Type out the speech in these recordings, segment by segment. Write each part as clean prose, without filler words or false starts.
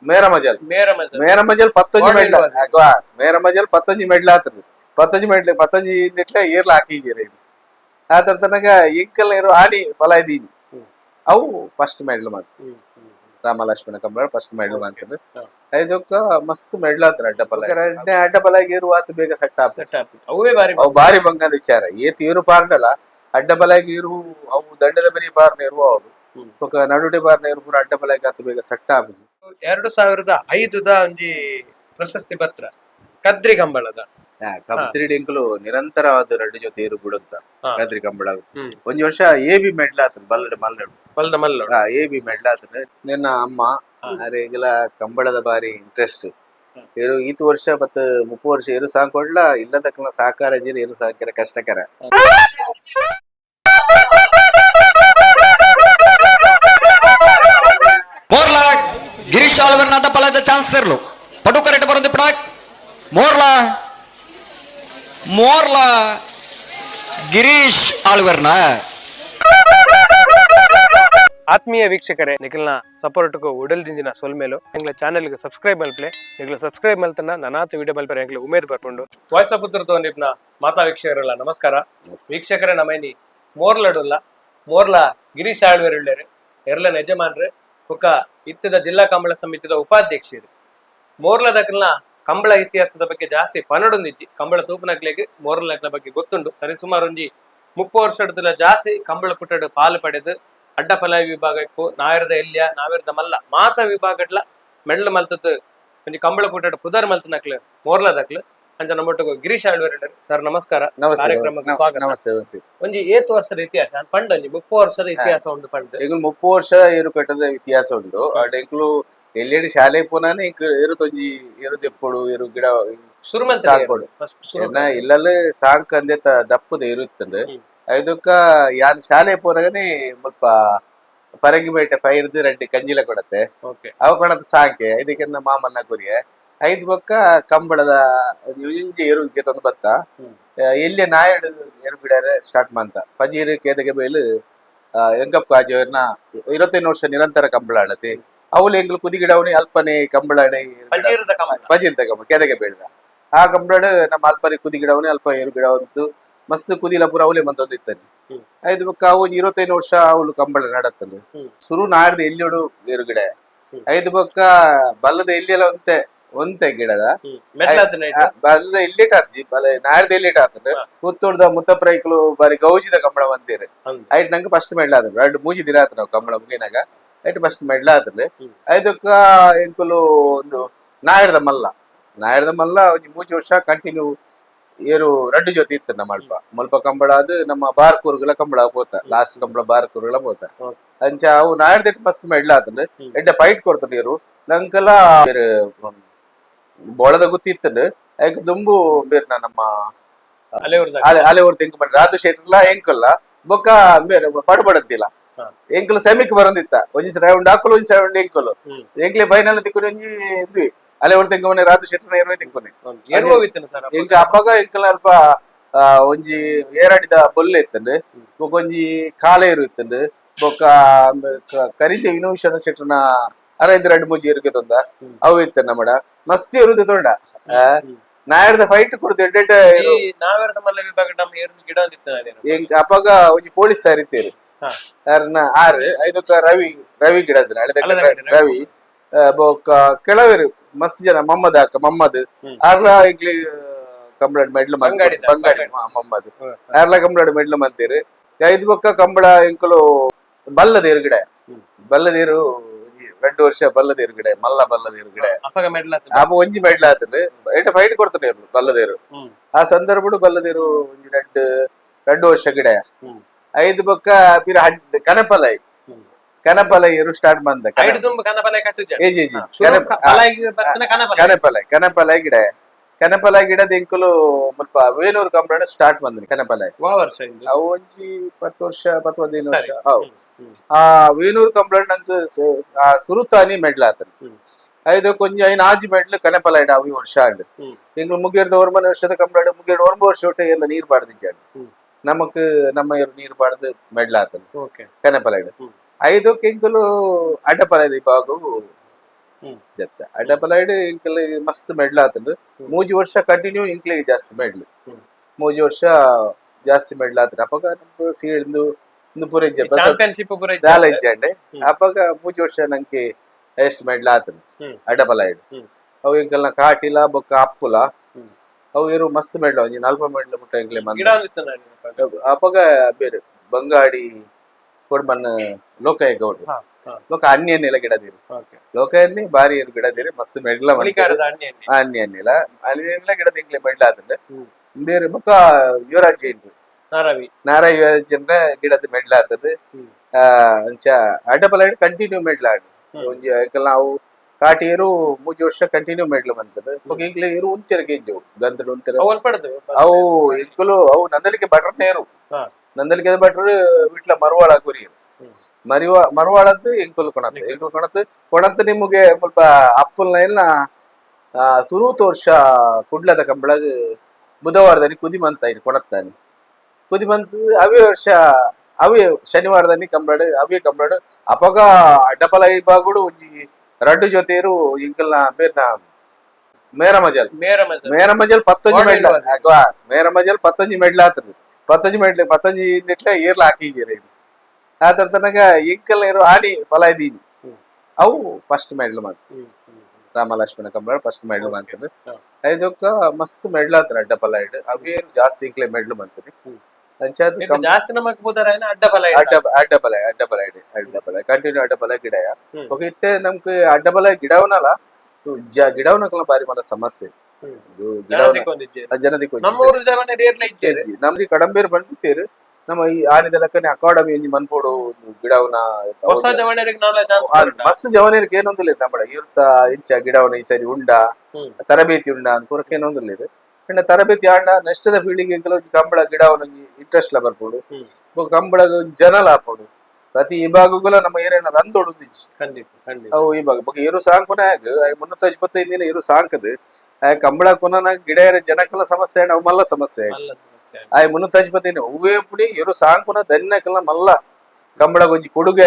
ಮೇರಮಜಲ್ ಮೇರಮಜಲ್ 15 ಮೆಡ್ಲ ಮೇರಮಜಲ್ 15 ಮೆಡ್ಲ ಆತದ 15 ಮೆಡ್ಲ 15 ಇಟ್ಲೆ ಏರ್ಲ ಹಾಕಿಜೀರಿ ಆ ತರ ತನಕ ಇಂಕಲ್ ಇರೋ ಆಡಿ ಫಲಾಯ್ದೀನಿ ಅವು ಫಸ್ಟ್ ಮೆಡ್ಲ್ ಮಾತ್ರ ರಾಮ ಲಕ್ಷ್ಮಣ ಕಂಬಳ ಫಸ್ಟ್ ಮೆಡ್ಲ್ ಮಾತ್ರ ಐದಕ್ಕ ಮಸ್ತ್ ಮೆಡ್ಲ್ ಆತ್ರ ಅಡ್ಡಪಲಾಗಿ ಇರುವ ಆತ ಬೇಗ ಸೆಟ್ ಅವು ಬಾರಿ ಬಂಗದ ವಿಚಾರ ಏತ್ ಇರು ಪಾರ್ನಲ್ಲ ಅಡ್ಡಪಲಾಗಿ ಇರು ಅವು ದಂಡದ ಬರಿ ಬಾರ್ನ ಇರುವ ಅವು ఒక నడుడి బార్ నేర్పుರ ಅಡ್ಡಬಲಕ್ಕೆ ಆತ ಬೇಗ ಸೆಟ್ ಆಪುಜಿ 2005ದ ಒಂಜಿ ಪ್ರಶಸ್ತಿ ಪತ್ರ ಕದ್ರಿ ಕಂಬಳದ ಕಬ್ತ್ರಿ ಡಿಂಕಲು ನಿರಂತರವಾದ ರಡ್ಡು ಜೊತೆ ಇರು ಬಿಡುತ್ತ ಕದ್ರಿ ಕಂಬಳ ಒಂಜಿ ವರ್ಷ ಎಬಿ ಮೆಡ್ಲ್ ಆತನ ಬಲ್ಲಡ್ ಮಲ್ಲಡು ಎಬಿ ಮೆಡ್ಲ್ ಆತನ ನಿನ್ನ ಅಮ್ಮ ಅರೆಗೆಲ ಕಂಬಳದ ಬಾರಿ ಇಂಟ್ರೆಸ್ಟ್ ಇರು ಈತು ವರ್ಷ ಮತ್ತ 30 ವರ್ಷ ಇರು ಸಾಕೊಡ್ಲ ಇಲ್ಲದಕ್ಕನ ಸಾಕಾರ ಜೀರಿ ಇರು ಸಾಕಿರ ಕಷ್ಟಕರ ಗಿರೀಶ್ ಆಳ್ವರ್ನ ಅಡ್ಡಪಲಾದ ಚಾನ್ಸ್ ಇರ್ಲು ಪಟು ಕರೆಕ್ಟ್ ಬರೋದು ಪಡಾಕ್ ಮೋರ್ಲಾ ಗಿರೀಶ್ ಆಳ್ವರ್ನ ಆತ್ಮೀಯ ವೀಕ್ಷಕರೇ ನಿಖಿಲ್ನ ಸಪೋರ್ಟ್ಗೂ ಉಡಲ್ದಿಂದಿನ ಸೊಲ್ಮೇಲು ಎಂಗ್ಲ ಚಾನೆಲ್ಗೆ ಸಬ್ಸ್ಕ್ರೈಬ್ ಮಲ್ಪಲೆ ನಿಖಿಲ್ ಸಬ್ಸ್ಕ್ರೈಬ್ ಮಲ್ತನ ನಾನಾತ ವಿಡಿಯೋ ಮಲ್ಪರೆ ಎಂಗ್ಲ ಉಮೇದ್ ಬರ್ಕೊಂಡು ವಾಯ್ಸ್ ಪುತ್ರತ್ವ ನಿಪ್ನ ಮಾತಾ ವೀಕ್ಷಕರಲ್ಲ ನಮಸ್ಕಾರ ವೀಕ್ಷಕರೇ ನಮೈನಿ ಮೋರ್ಲಡುಲ್ಲ ಮೋರ್ಲ ಗಿರೀಶ್ ಆಳ್ವೇರ್ ಇಳ್ಳೇರು ಎರ್ಲನ ಯಜಮಾನ್ರೆ ಒಕ್ಕ ಇತ್ತದ ಜಿಲ್ಲಾ ಕಂಬಳ ಸಮಿತಿದ ಉಪಾಧ್ಯಕ್ಷರು ಮೋರ್ಲ ದಕ್ಕಲ್ನ ಕಂಬಳ ಇತಿಹಾಸದ ಬಗ್ಗೆ ಜಾಸ್ತಿ ಪನಡೊಂದಿಜ್ಜಿ ಕಂಬಳ ತೂಪನಕ್ಲೆಗೆ ಮೋರ್ಲ ನಕ್ಲ ಬಗ್ಗೆ ಗೊತ್ತುಂಡು ಸರಿ ಸುಮಾರು ಒಂಜಿ 30 ವರ್ಷದ ಜಾಸ್ತಿ ಕಂಬಳ ಪುಟ್ಟಡು ಪಾಲು ಪಡೆದು ಅಡ್ಡಪಲಾಯಿ ವಿಭಾಗ ಇಪ್ಪು ನಾಯರದ ಎಲ್ಯ ನಾವೇರದ ಮಲ್ಲ ಮಾತ ವಿಭಾಗಡ್ಲ ಮೆಡ್ಲು ಮಲ್ತದ್ದು ಒಂಜಿ ಕಂಬಳ ಪುಟ್ಟಡು ಪುದರ್ ಮಲ್ತ ನಕ್ಲು ಮೋರ್ಲ ದಕ್ಲು ಅಂಚ ನಮ್ಮೊಟ್ಟಿಗೆ ಗಿರೀಶ್ ಆಳ್ವೇರ್ ಸರ್ ನಮಸ್ಕಾರ ಕಾರ್ಯಕ್ರಮಕ್ಕೆ ಸ್ವಾಗತ ಒಂಜಿ 8 ವರ್ಷದ ಇತಿಹಾಸ ಪಂಡ್ ಒಂಜಿ 30 ವರ್ಷದ ಇತಿಹಾಸ ಉಂಟು ಪಂಡ್ ಈಗ 30 ವರ್ಷ ಏರು ಕಟ್ಟದ ಇತಿಹಾಸ ಉಂಟು ಅಡೆಂಕ್ಲು ಎಲ್ಲೆಡೆ ಶಾಲೆ ಪೋನಾನೆ ಏರುತ್ತೊಂಜಿ ಏರುದೆಪ್ಪಡು ಏರು ಗಿಡ ಸಾಕೋಡು ಇಲ್ಲಲ್ಲಿ ಸಾಂಕ್ ಅಂದೆ ದಪ್ಪದ ಇರುತ್ತಂಡು ಐದಕ್ಕ ಯಾನ್ ಶಾಲೆ ಪೋನಾಗನೆ ಮುಲ್ಪ ಪರಗಿಬೇಟೆ ಫೈರ್ದು ರೆಡ್ಡಿ ಕಂಜಿಲ ಕೊಡತ್ತೆ ಅವ ಕೊಡತ್ತೆ ಸಾಕೆ ಇದಕ್ಕೆ ಮಾಮನ್ನ ಕೊರಿಯೆ ಐದು ಬೊಕ್ಕ ಕಂಬಳದ ಇಂಜಿ ಎರುಗೆ ತಂದು ಬತ್ತ ಎಲ್ಲಿ ನಾಯಡು ಎರು ಬಿಡಾರೆ ಸ್ಟಾರ್ಟ್ ಮಂತ ಪಜೀರು ಕೇದಗೆ ಬೈಲು ಎಂಗಪ್ಪ ಕಾಜಿಯವ್ರನ್ನ 25 ವರ್ಷ ನಿರಂತರ ಕಂಬಳ ಆಡತಿ ಅವಳು ಎಂಗ್ಲು ಕುದಿ ಗಿಡವನಿ ಅಲ್ಪನೆ ಕಂಬಳ ಪಜೀರ್ದ ಕಂಬಳ ಕೆದಗೆ ಬೀಳ್ದ ಆ ಕಂಬಳ ನಮ್ಮ ಅಲ್ಪನೆ ಕುದಿ ಗಿಡವನಿ ಅಲ್ಪ ಏರು ಗಿಡವಂತು ಮಸ್ತ್ ಕುದಿಲ ಪೂರ ಅವಲೇ ಮಂದೊಂದು ಇತ್ತಾನೆ ಐದು ಬೊಕ್ಕ ಅವು 25 ವರ್ಷ ಅವಳು ಕಂಬಳ ನಡತ್ತಲ್ಲ ಶುರು ನಾಡ್ದು ಎಲ್ಲಿಯೋಡು ಏರು ಗಿಡ ಐದು ಬೊಕ್ಕ ಬಲ್ಲದ ಎಲ್ಲಿಯೆಲ್ಲ ಒಂತೆ ಗಿಡದ ಬಲ್ಲದ ಎಲ್ಲಿಟ್ ಆತ್ಜಿ ಬಲ ನಾಡ್ದ ಎಲ್ಲಿಟ್ ಆತಂದ್ರೆ ಪುತ್ತೂರ್ದ ಮುತ್ತಪ್ರೈಕ್ಲು ಬಾರಿ ಗೌಜಿದ ಕಂಬಳ ಬಂತೀರಿ ಐಟ್ ನಂಗೆ ಫಸ್ಟ್ ಮೆಡ್ಲ ಆದ್ರು 2-3 ದಿನ ಆತ ನಾವು ಕಂಬಳ ಮುಗಿನಾಗ ಐಟ್ ಫಸ್ಟ್ ಮೆಡ್ಲ ಆತಂದ್ರೆ ಐದಕ್ಕ ಎಂಕುಲು ಒಂದು ನಾಯಡ್ದ ಮಲ್ಲ ಒಂಜಿ 3 ವರ್ಷ ಕಂಟಿನ್ಯೂ ಏರು ರಡ್ಡು ಜೊತೆ ಇತ್ತು ನಮ್ಮ ಮಲ್ಪ ಕಂಬಳ ಅದು ನಮ್ಮ ಬಾರ್ಕೂರ್ಗಳ ಕಂಬಳ ಪೋತ ಲಾಸ್ಟ್ ಕಂಬಳ ಬಾರ್ಕೂರ್ಗಳ ಪೋತ ಅಂಚ ಅವು ನಾಡ್ದಿಟ್ಟು ಮಸ್ತ್ ಮೆಡ್ಲ ಆತಂದ್ರೆ ಎಡ್ಡ ಫೈಟ್ ಕೊಡ್ತಾರೆ ಇವರು ನಂಗೆಲ್ಲ ಬೋಳದ ಗೊತ್ತಿತ್ತಂಡು ಅದಕ್ಕೆ ದುಂಬು ಬೇರ್ನ ನಮ್ಮ ಅಲೆವ್ರ ತೆಂಕು ಮಾಡಿ ರಾಧು ಶೆಟ್ರಲ್ಲ ಎಂಕಲ್ಲ ಬೊಕ್ಕ ಬೇರೆ ಪಡಬಡಂತಿಲ್ಲ ಎಂಕಲ್ ಸೆಮಿಕ್ ಬರಂದಿತ್ತ ಒಂಜಿ ರೌಂಡ್ ಹಾಕಲು ಒಂಜಿ ರೌಂಡ್ ಎಂಕಲು ಎಂಕ್ಲೆ ಫೈನಲ್ ತಿಕ್ಕೊಂಡು ಒಂಜಿ ಇದ್ವಿ ಅಲೆವ್ರ ತೆಂಕಮನೆ ರಾಧು ಶೆಟ್ರನ ಏರ್ವೇ ತಿಕ್ಕೊನೆ ಎಂಕ ಅಪ್ಪಗ ಎಂಕಲ್ ಅಲ್ಪ ಒಂಜಿ ಏರಾಡಿದ ಬೊಲ್ಲೆ ಇತ್ತಂಡು ಬೊಕ್ಕ ಒಂಜಿ ಕಾಲ ಏರು ಇತ್ತಂಡು ಬೊಕ್ಕ ಕರಿಜ ವಿನೋಷಣ ಶೆಟ್ರನ ಅರೈದು 2-3 ಏರುಗೆ ತೊಂದ ಅವು ಇತ್ತ ನಮ್ಮಡ ಮಸ್ತ್ ಇರುದು ತೊಂಡ ನಾಯರ್ದ ಫೈಟ್ ಕೊಡ್ದು ಅಪ್ಪಗ ಒಂಜಿ ಪೊಲೀಸ್ ಸಾರ್ ಇತ್ತೇರು ಆರು ಐದಕ್ಕ ರವಿ ಗಿಡದ ರವಿ ಬೊಕ್ಕ ಕೆಲವೇರು ಮಸ್ತ್ ಜನ ಮಮ್ಮದ್ ಆರ್ಲ ಈಗ್ಲಿ ಕಂಬಳ ಮೆಡ್ಲು ಬಂಗಾಡಿ ಮಮ್ಮದ್ ಆರ್ಲ ಕಂಬಳ ಮೆಡ್ಲು ಮಂತೀರು ಐದು ಬೊಕ್ಕ ಕಂಬಳ ಎಂಕಲು ಬಲ್ಲದೇರು ಗಿಡ ಬಲ್ಲದೇರು 2 ವರ್ಷ ಬಲ್ಲದೇರು ಗಿಡ ಮಲ್ಲ ಬಲ್ಲದೇರು ಗಿಡ ಅಪ್ಪ ಒಂಜಿ ಮೆಡ್ಲ ಆತಂದ್ರೆ ಏಟ ಫೈಟ್ ಕೊಡ್ತಾನೆ ಬಲ್ಲದೇರು ಆ ಸಂದರ್ಭಡು ಬಲ್ಲದೇರು ಒಂಜಿ 2 ವರ್ಷ ಗಿಡ ಐದು ಬೊಕ್ಕ ಪಿರ ಕನಪಲೈ ಇರು ಸ್ಟಾರ್ಟ್ ಮಂದ ಕನಪಲೈ ಗಿಡ ಕನಪಲೈ ಗಿಡದ ಎಂಕುಲು ಮುಲ್ಪ ವೇಣೂರು ಕಂಬಳ ಸ್ಟಾರ್ಟ್ ಬಂದ್ರಿ ಕನಪಲೈ ಅವು ಒಂಜಿ 10 ವರ್ಷ 15 ವರ್ಷ ಹೌದು ಆ ವೇಣೂರು ಕಂಬಳ ನಂಗೆ ಸುರುತಾನಿ ಮೆಡ್ಲ ಆತನ ಐದು ಕೊಂಚ ಐನ್ ಆಜಿ ಮೆಡ್ಲು ಕನಪಲೈಡ್ ಅವು ವರ್ಷ ಆಂಡ್ ಎಂಗ್ಲು ಮುಗಿರ್ದ 1 ವರ್ಷದ ಕಂಬಳ ಮುಗಿರ್ದ 1 ವರ್ಷ ಒಟ್ಟೆ ಎಲ್ಲ ನೀರು ಪಾಡ್ದಿಜ್ಜಾಂಡ್ ನಮಕ್ ನಮ್ಮ ನೀರು ಪಾಡ್ದು ಮೆಡ್ಲ ಆತನ ಕನಪಲೈಡ್ ಐದು ಕೆಂಕುಲು ಅಡ್ಡಪಲೈದ ಬಾಗು ಜತ್ತ ಆ ಡಬಲ್ ಐಡ್ ಇಂಕಲ್ ಮಸ್ತ್ ಮೆಡ್ಲ್ ಆತಂಡು ಮೂಜಿ ವರ್ಷ ಕಂಟಿನ್ಯೂ ಇಂಕ್ಲಿಗೆ ಜಾಸ್ತಿ ಮೆಡ್ಲ್ ಮೂಜಿ ವರ್ಷ ಜಾಸ್ತಿ ಮೆಡ್ಲ್ ಆತಂಡು ಅವಾಗ ನಮ್ಗೆ ಸೀಳ್ದು ಒಂದು ಪೂರ ಇಜ್ಜೆ ಚಾಂಪಿಯನ್ಶಿಪ್ ಪೂರ ದಾಲ ಇಜ್ಜಂಡೆ ಅವಾಗ ಮೂಜಿ ವರ್ಷ ನಂಗೆ ಎಷ್ಟು ಮೆಡ್ಲ್ ಆತಂಡು ಆ ಡಬಲ್ ಐಡ್ ಅವು ಇಂಕಲ್ನ ಕಾಟಿಲ ಬೊಕ್ಕ ಅಪ್ಪುಲ ಅವು ಇರು ಮಸ್ತ್ ಮೆಡ್ಲ್ ಒಂಜಿ 40 ಮೆಡ್ಲ್ ಮುಟ್ಟ ಇಂಕ್ಲೆ ಮಂದ ಅವಾಗ ಬೇರೆ ಬಂಗಾಡಿ ಕೊಡ್ಮನ್ ಲೋಕಾಯ ಗೌಡ್ರು ಲೋಕ ಅನ್ಯನ್ನೆಲ್ಲ ಗಿಡದಿರು ಲೋಕಾಯನ್ನಿ ಬಾರಿ ಗಿಡದಿರಿ ಮಸ್ತ್ ಮೆಡ್ಲ ಅನ್ಯನ್ನೆಲ್ಲ ಅನ್ಯನ್ನೆಲ್ಲ ಗಿಡದ ಇಂಕ್ಲೆ ಮೆಡ್ಲ್ ಆತಂಡೆ ಬೇರೆ ಬೊಕ್ಕ ಯುವರಾಜ್ ಜೈನ್ ನಾರಾ ಯುವರಾಜ್ ಜೈನ್ರ ಗಿಡದ ಮೆಡ್ಲ್ ಆತಂಡು ಅಂಚ ಆ ಡಬಲ್ ಐಡ್ ಕಂಟಿನ್ಯೂ ಮೆಡ್ಲ್ ಆಡ್ ಒಂಜಿ ಐಕಲ್ ನಾವು ಕಾಟಿಯರು ಮೂಜಿ ವರ್ಷ ಕಂಟಿನ್ಯೂ ಮೆಡ್ಲ್ ಬಂತದ ಇಂಕ್ಲೆ ಇರು ಉಂತಿರ ಗೆಜ್ಜವು ಗಂತಡು ಉಂತಿರ ಅವು ಇಂಕಲು ಅವು ನಂದಲಿಕೆ ಭಟ್ರನೇರು ನಂದಲಿಕೆ ಭಟ್ರು ವಿಟ್ಲ ಮರುವಾಳ ಗುರಿಯರು ಮರುವಾಳದ್ದು ಎಂಕುಲು ಕೊಣತ್ ನಿಮಗೆ ಸ್ವಲ್ಪ ಅಪ್ಪಲ್ನ ಎಲ್ಲ ಸುರು ತೋರ್ಷ ಕುಡ್ಲದ ಕಂಬಳಗ್ ಬುಧವಾರದಲ್ಲಿ ಕುದಿಮಂತ ಇರು ಕೊಣತ್ತಾನೆ ಕುದಿಮಂತ ಅವೇ ವರ್ಷ ಅವೇ ಶನಿವಾರದಲ್ಲಿ ಕಂಬಳಾಡು ಅವೇ ಕಂಬಳಾಡು ಅಪಗ ಡಬಲ್ ಐ ಬಾಗುಡು ಒಂಜಿ ರಡ್ಡು ಜೊತೆರು ಇಂಕಲ್ನ ಬೇರ್ನ ಮೇರ ಮಜಲ್ 19 ಮೆಡ್ಲ ಮೇರ ಮಜಲ್ 19 ಮೆಡ್ಲ ಆತರು 19 ಇಟ್ಲ ಏರ್ಲ ಹಾಕಿಜೀರಿ ಆತರ ತನಕ ಇಂಕಲ್ ಇರೋ ಆಡಿ ಫಲಾಯ್ದೀನಿ ಅವು ಫಸ್ಟ್ ಮೆಡ್ಲ್ ಮಾತು ರಾಮಲಕ್ಷ್ಮಣ ಕಂಬಳ ಫಸ್ಟ್ ಮೆಡ್ಲ್ ಮಾಡ್ತಾರೆ ಐದಕ್ಕ ಮಸ್ತ್ ಮೆಡ್ಲ್ ಆತರ ಡಬಲ್ ಐಡ್ ಅವೇ ಜಾಸ್ತಿ ಇಂಕ್ಲೆ ಮೆಡ್ಲ್ ಮಾಡ್ತಾರೆ ಕಂಟಿನ್ಯೂ ಅಡ್ಡಬಲ ಗಿಡ ಇತ್ತೆ ನಮ್ಗೆ ಅಡ್ಡಬಲ ಗಿಡವನಲ್ಲ ಗಿಡವನಕಲ್ಲ ಬಾರಿ ಮಲ್ಲ ಸಮಸ್ಯೆ ಜನದಿಕ್ ನಮ್ಗೆ ಕಡಂಬೇರು ಬಂದಿತ್ತೇರು ನಮ್ಮ ಈ ಆನಿದ ಲೆಕ್ಕನೆ ಅಕಾಡೆಮಿ ಒಂಜಿ ಮನ್ಪೋಡು ಗಿಡವನ ಮಸ್ತ್ ಜವನೇರಿಗೆ ಏನೊಂದಿಲ್ಲ ನಮ್ಮ ಇರ್ತ ಇಂಚ ಗಿಡವನ ಈ ಸರಿ ಉಂಡ ತರಬೇತಿ ಉಂಡ ಅಂತ ಪೂರಕ್ಕೆ ಏನೊಂದಿಲ್ಲ ತರಬೇತಿ ಆಂಡ ನೆಕ್ಸ್ಟ್ ಪೀಳಿಗೆ ಕಂಬಳ ಗಿಡವನ ಇಂಟ್ರೆಸ್ಟ್ ಲ ಬರ್ಬೋದು ಕಂಬಳ ಜನ ಲಾಪೋಡು ಪ್ರತಿ ವಿಭಾಗಗಳ ನಮ್ಮ ಏರಿಯಾ ರಂದೊಡುದಿಚ್ಚಿ ಅವು ವಿಭಾಗ ಇರು ಸಾಂಕುನ 355 ದಿನ ಇರು ಸಾಂಕದ್ ಕಂಬಳ ಕೊನ ಗಿಡ ಜನಕ್ಕಲ್ಲ ಸಮಸ್ಯೆ ಅವು ಮಲ್ಲ ಸಮಸ್ಯೆ 355 ದಿನ ಹೂವೇ ಪುಡಿ ಇರು ಸಾಂಕುನ ಧನ್ಯಕಲ್ಲ ಮಲ್ಲ ಕಂಬಳ ಗೊಂಜಿ ಕೊಡುಗೆ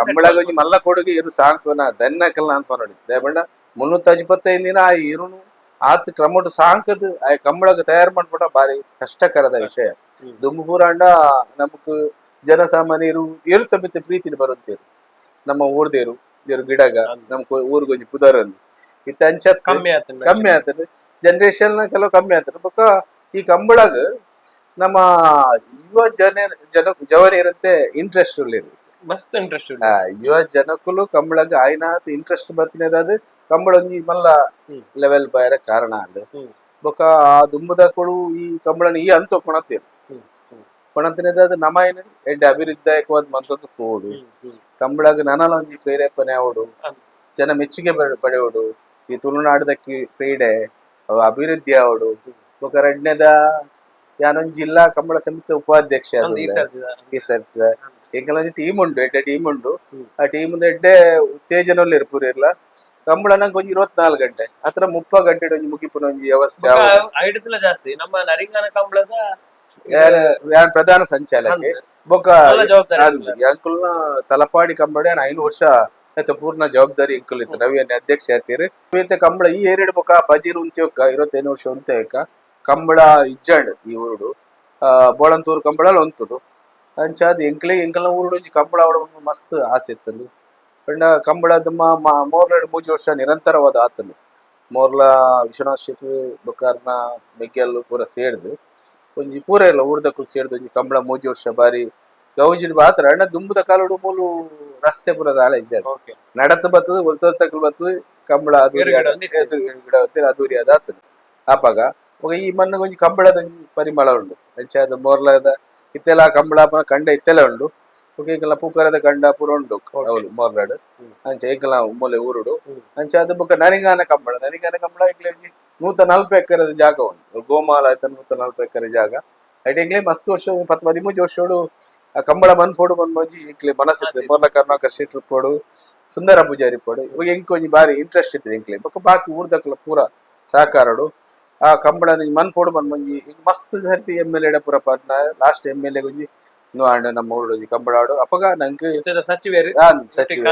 ಕಂಬಳ ಗೊಂಜಿ ಮಲ್ಲ ಕೊಡುಗೆ ಇರು ಸಾಂಕುನ ಧನ್ಯಕಲ್ಲ ಅಂತ ನೋಡಿ ದಯಬಂಡ 355 ದಿನ ಆ ಇರುನು ಆತ್ ಕ್ರಮೋಟ್ ಸಾಂಕದ್ ಆ ಕಂಬಳಗ ತಯಾರು ಮಾಡ್ಬಿಟ್ಟ ಬಾರಿ ಕಷ್ಟಕರದ ವಿಷಯ ದುಂಬು ಪೂರಾಂಡ ನಮಕ್ ಜನಸಾಮಾನ್ಯರು ಏರುತ್ತ ಬಿತ್ತ ಪ್ರೀತಿನ ಬರುತ್ತೇರು ನಮ್ಮ ಊರ್ದೇರು ಗಿಡಗ ನಮ್ ಊರ್ಗೊಂಜಿ ಪುದರ್ ಇತ್ತ ಅಂಚತ್ ಕಮ್ಮಿ ಆತದ ಜನರೇಷನ್ ಕೆಲವು ಕಮ್ಮಿ ಆತದ ಬೊಕ್ಕ ಈ ಕಂಬಳಗ ನಮ್ಮ ಯುವ ಜವನಿರುತ್ತೆ ಇಂಟ್ರೆಸ್ಟ್ ಉಳ್ಳಿರು ಮಸ್ತ್ ಇಂಟ್ರೆಸ್ಟ್ ಯುವ ಜನಕ್ಕೂ ಕಂಬಳಗ ಆಯ್ನಾತ್ ಇಂಟ್ರೆಸ್ಟ್ ಬತ್ತಿನದಾದ ಕಂಬಳ ಒಂಜಿ ಮಲ್ಲ ಲೆವೆಲ್ ಬಾಯರ ಕಾರಣ ಅಂಡ್ ಬೊಕ ಆ ದುಂಬದ ಕೊಡು ಈ ಕಂಬಳನ ಈ ಅಂತ ಕೊಣತ್ತೇರು ಕೊಣತಿನದಾದ ನಮಾಯನ ಎಡ್ಡೆ ಅಭಿವೃದ್ಧಿಯಕವಾದ ಮಂತೊಂದು ಕೋಡು ಕಂಬಳಗ ನನಲ ಒಂಜಿ ಪ್ರೇರೇಪಣೆ ಆವಡು ಜನ ಮೆಚ್ಚುಗೆ ಪಡೆಯೋಡು ಈ ತುಳುನಾಡದ ಕ್ರೀಡೆ ಅಭಿವೃದ್ಧಿ ಆವಡು ಬೊಕ ಎರಡನೇದ ಯಾನೊಂದು ಜಿಲ್ಲಾ ಕಂಬಳ ಸಮಿತಿ ಉಪಾಧ್ಯಕ್ಷ ಈ ಸರ್ತಿ ಎಂಕಲೊಂಜಿ ಟೀಮ್ ಉಂಡು ಎಡ್ಡೆ ಟೀಮ್ ಉಂಡು ಆ ಟೀಮ್ ಎಡ್ಡೆ ಉತ್ತೇಜನ ಪೂರ ಇರ್ಲ ಕಂಬಳನ ಒಂಜಿ 24 ಗಂಟೆ ಹತ್ರ 30 ಗಂಟೆ ಒಂಜಿ ಮುಗಿಪುನ ಒಂಜಿ ವ್ಯವಸ್ಥೆ ಜಾಸ್ತಿ ನಮ್ಮ ನರಿಂಗನ ಕಂಬಳದ ಯಾನ್ ಪ್ರಧಾನ ಸಂಚಾಲಕ ಬೊಕ ಅಂಕುಲ್ನ ತಲಪಾಡಿ ಕಂಬಳ 5 ವರ್ಷ ಪೂರ್ಣ ಜವಾಬ್ದಾರಿ ಇಂಕುಲ್ ಇತ್ತು ನವ್ಯನ ಅಧ್ಯಕ್ಷ ಆತೀರಿ ಕಂಬಳ ಈ ಏರಿಯಡ್ ಬೊಕ ಪಜೀರ್ ಉಂತ್ಯೋಕ 25 ವರ್ಷ ಉಂತ್ಯಕ ಕಂಬಳ ಇಜ್ಜಂಡ್ ಈ ಊರುಡು ಬೋಳಂತೂರು ಕಂಬಳ ಒಂತುಡು ಅಂಚಾದ ಎಂಕಲ್ನ ಊರುಡು ಒಂಜಿ ಕಂಬಳ ಆವಡ ಮಸ್ತ್ ಆಸೆ ಇತ್ತಲ್ಲಿ ಪಂಡ ಕಂಬಳದ ಮೋರ್ಲ 3 ವರ್ಷ ನಿರಂತರವಾದ ಆತನು ಮೋರ್ಲ ವಿಶ್ವನಾಥ್ ಶೆಟ್ಟಿ ಬೊಕಾರ್ನ ಮೆಗ್ಗೆಲ್ಲು ಪೂರ ಸೇರ್ದು ಒಂಜಿ ಪೂರ ಇಲ್ಲ ಊರ್ದಕ್ಕೂ ಸೇರ್ದು ಒಂಜಿ ಕಂಬಳ 3 ವರ್ಷ ಬಾರಿ ಗೌಜಿಡ್ ಬಾತ್ರ ಅಣ್ಣ ದುಂಬುದ ಕಾಲುಡು ಮೂಲು ರಸ್ತೆ ಪುರದ ಆಳ ಇಜ್ಜ ನಡತ ಬತ್ತದ ಒಲ್ತೊಲ್ತಕಲ್ ಬತ್ತದ ಕಂಬಳ ಅದೂರಿ ಅದ ಆತನು ಆಪಾಗ ಈ ಮಣ್ಣ ಒಂಜಿ ಕಂಬಳದ ಒಂಜಿ ಪರಿಮಳ ಉಂಡು ಅಂಚಾದ ಮೋರ್ಲದ ಇತ್ತೆಲ ಕಂಬಳ ಕಂಡ ಇತ್ತೆಲ ಉಂಡು ಈಗಲ ಪೂಕರದ ಕಂಡ ಪೂರ ಉಂಡು ಅವಳು ಮೋರ್ಲಾಡು ಅಂಚ ಏಕಲ ಮೂಲೆ ಊರುಡು ಅಂಚಾದ ಬೊಕ ನರಿಂಗಾನ ಕಂಬಳ ಈಗಲೇ 140 ಎಕರೆದ ಜಾಗ ಉಂಡು ಗೋಮಾಲ ಆಯ್ತ 140 ಎಕರೆ ಜಾಗ ಐಟೆಂಗ್ಲೇ ಮಸ್ತ್ ವರ್ಷ 10-13 ವರ್ಷೋಡು ಆ ಕಂಬಳ ಮನ್ಪೋಡು ಬಂದ್ಮಂಜಿ ಈಗಲೇ ಮನಸ್ಸಿತ್ತು ಮೋರ್ಲ ಕರ್ನಾಟಕ ಸ್ಟೇಟ್ ಪೋಡು ಸುಂದರ ಪೂಜಾರಿ ಪೋಡು ಇವಾಗ ಎಂಕೊಂಜಿ ಬಾರಿ ಇಂಟ್ರೆಸ್ಟ್ ಇತ್ತು ಎಂಕ್ಲೆ ಬೊಕ ಬಾಕಿ ಊರ್ದಕ್ಲ ಪೂರ ಸಹಕಾರಡು ಆ ಕಂಬಳ ಮನ್ಪೋಡು ಬಂದ್ಮಂಜಿ ಈಗ ಮಸ್ತ್ ಸರ್ತಿ MLA ಪೂರ ಪಾಡ್ನ ಲಾಸ್ಟ್ MLA ಗೊಂಜಿ నువ్వు ఆడ ನಮ್ಮ ಊರೊಂಜಿ ಕಂಬಳಾಡು ಅಪಗ ನಂಗೆ ಸಚಿವರು ಸಚಿವ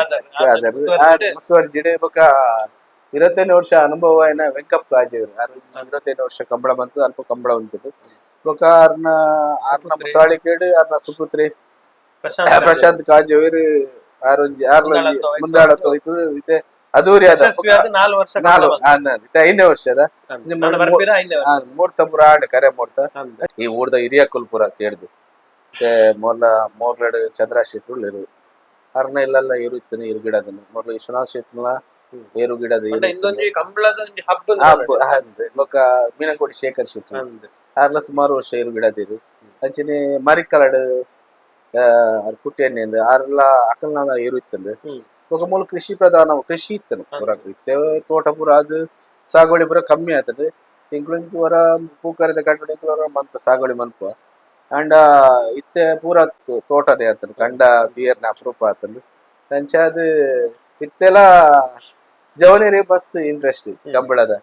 ಮುಸುವರ್ಜಿಡೆ ಬೊಕ 25 ವರ್ಷ ಅನುಭವ ಆಯ್ನ ವೆಂಕಪ್ಪ ಗಾಜೆವರು 25 ವರ್ಷ ಕಂಬಳ ಬಂತು ಅಲ್ಪ ಕಂಬಳ ಉಂಟು ಬೊಕ ಆರ್ನ ಮುತಾಳಿಕೇಡು ಆರ್ನ ಸುಪುತ್ರಿ ಪ್ರಶಾಂತ್ ಕಾಜೆವರು ಆರೊಂಜಿ ಮುಂದಾಳತ್ತು ಹೋಯ್ತು ಇತ್ತೆ ಅದೂರಿ ಅದ 5ನೇ ವರ್ಷದ ಮೂರ್ತ ಪುರ ಆಂಡ್ ಕರೆ ಮೂರ್ತ ಈ ಊರ್ದ ಹಿರಿಯ ಕುಲ್ಪುರ ಸೇಡ್ದು ಮೋರ್ಲಡ್ ಚಂದ್ರ ಶೆಟ್ರು ಅರ್ನ ಇಲ್ಲೆಲ್ಲ ಏರು ಇತ್ತನ ಏರು ಗಿಡದನ್ನು ಮೊದ್ಲು ವಿಶ್ವನಾಥ್ ಶೆಟ್ರನ ಏರು ಗಿಡದ ಬೊಕ ಮೀನಕೋಡಿ ಶೇಖರ್ ಶೆಟ್ರು ಅರ್ಲ ಸುಮಾರು ವರ್ಷ ಏರು ಗಿಡದಿರು ಅಂಚನೆ ಮರಿಕಲಡ್ ಕುಟ್ಟಿಯನ್ನಿಂದ ಆರ್ಲ ಅಕಲ್ನಾಲ ಏರು ಇತ್ತಂದು ಬೊಕ ಮೂಲ ಕೃಷಿ ಪ್ರಧಾನ ಕೃಷಿ ಇತ್ತನು ಪೂರಕ್ ಇತ್ತೆ ತೋಟ ಪೂರ ಅದು ಸಾಗುವಳಿ ಪೂರ ಕಮ್ಮಿ ಆತಂಡು ಇಂಕ್ಲುಂಚಿ ಹೊರ ಪೂಕರಿದ ಕಟ್ಟಡ ಹೊರ ಮಂತ ಸಾಗುವಳಿ ಮನ್ಪುವ ಅಂಡ ಇತ್ತೆ ಪೂರ ತೋಟನೇ ಆತನು ಕಂಡ ತೀರ್ನ ಅಪರೂಪ ಆತಂದು ಅಂಚಾದ್ ಇತ್ತೆಲ್ಲ ಜವನೇರಿ ಮಸ್ತ್ ಇಂಟ್ರೆಸ್ಟ್ ಕಂಬಳದ